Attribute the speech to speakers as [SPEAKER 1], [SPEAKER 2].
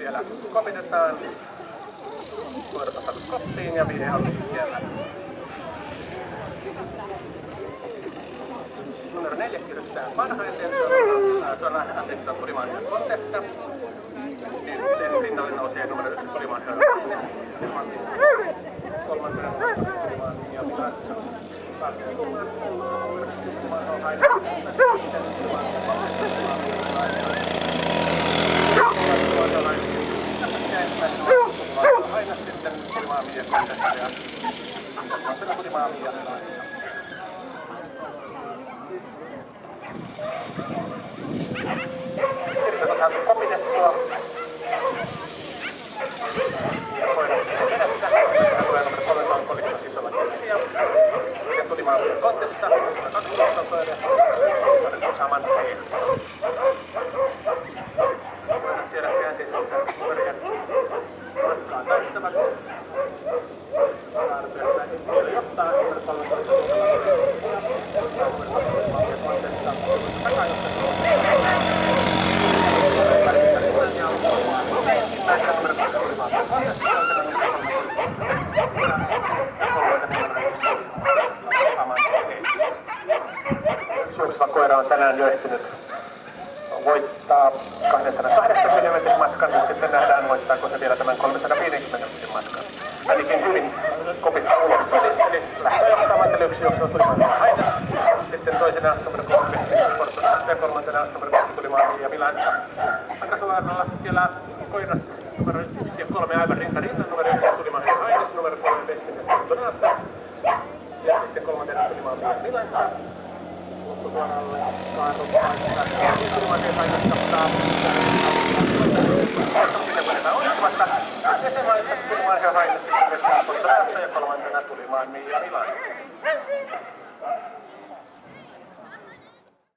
[SPEAKER 1] siellä kopitetaan. Koirat on saatu koppiin ja vihje on siellä. Numero 4 kirjoittaa parhaiten. Se on lähdetään Tulimaania Contesta. Sen rinnalle nousee numero 1 Tulimaania. Kolmantena Tulimaania Milanissa. Aina sitten Tulimaania Contesta ja kolmantena Tulimaania Milanissa. Sitten on saatu kopitettua. Koirat edessä. Tulee numero 3 on kolikko isolla kirja. Sitten Tulimaania Contesta. 12 koiria. Koirat saman tien. Koirat siellä käänteisessä koirien matkaa täyttävät. Tarpeessa ei ottaa numero 13 Tulimaania Contesta. Juokseva koira on tänään jo ehtinyt voittaa 280 metrin matkan, mutta sitten nähdään voittaako se vielä tämän 350 metrin matkan. Välikin hyvin kopittaa ulos, eli lähtee johtamaan tälle yksi juokseva Tulimaania Haina. Sitten toisena numero 3 Fortunato ja kolmantena numero 2 Tulimaania Milanissa. Takasuoralla siellä koirat numero 1 ja 3 aivan rinta. Numero 1 Tulimaania Haina, numero 3 Vestinen Fortunato. Ja sitten kolmantena Tulimaania Milanissa. Loppusuoralle Kaarlo paikkaa. Tulimaania Hainasta sitten voidaan onnistumasta. Jäsenmaissa Tulimaania Hainassa, Vestinen Fortunato ja kolmantena Tulimaania Milanissa.